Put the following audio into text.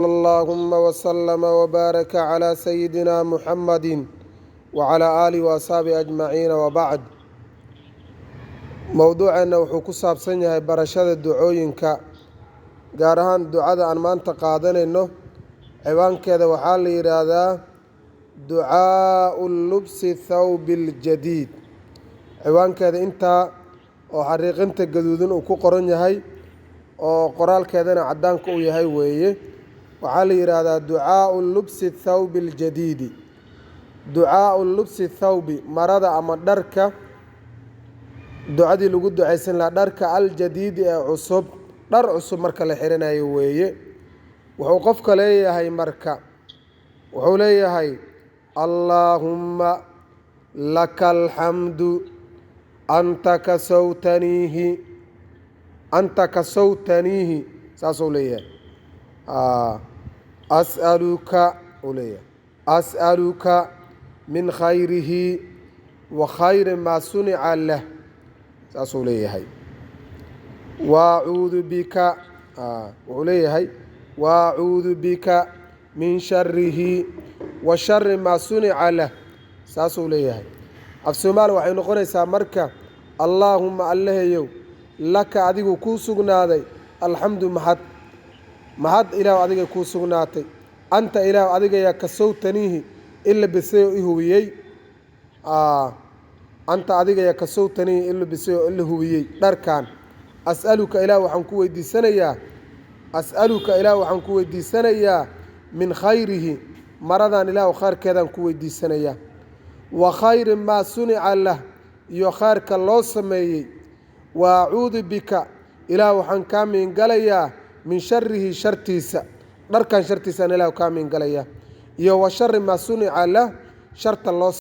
اللهم وسلم وبارك على سيدنا محمد وعلى آله وأصحابه أجمعين وبعد. موضوعنا wuxuu ku saabsan yahay barashada ducooyinka gaar ahaan ducada aan maanta qaadanayno. ciwaankeeda waxaa la yiraahdaa ducaa'u lubsi thawbil jadiid. ciwaankeeda intaa oo xariiqinta gaduudan uu ku qoran yahay oo qoraalkeedana cadaanka uu yahay weeye. waxaa la yiraahdaa ducaa'u lubsi thawbil jadiidi. ducaa'u lubsi thawbi marada ama dharka ducadii lagu ducaysan lahaa dharka aljadiidi ee cusub, dhar cusub marka la xiranayo weeye. wuxuu qofka leeyahay marka wuxuu leeyahay allaahumma laka alxamdu anta kasawtaniihi saasuu leeyahay. as'aluka min khayrihi wa khayri maa sunica lah saasuu leeyahay. waacuudu bika wuxuu leeyahay waacuudu bika min sharihi wa shari maa sunica lah saasuu leeyahay. af soomaali waxay noqonaysaa marka allaahumma allahayow laka adigu kuu sugnaaday alxamdu mahad ilaah adiga kuu sugnaatay, anta ilaah adiga yaa kasawtaniihi ila bisayo i hubiyey. anta adiga yaa kasawtaniihi ila bisayo ila hubiyey dharkan. as'aluka ilaah waxaan ku weydiisanayaa min khayrihi maradan ilaah khayrkeedaan ku weydiisanayaa, wa khayri maa sunica lah iyo khayrka loo sameeyey. wa acuudu bika ilaah waxaan kaa miingalayaa min sharihi shartiisa, dharkan shartiisaan ilaah kaa miingalayaa, iyo wa shari maa sunica lah sharta loo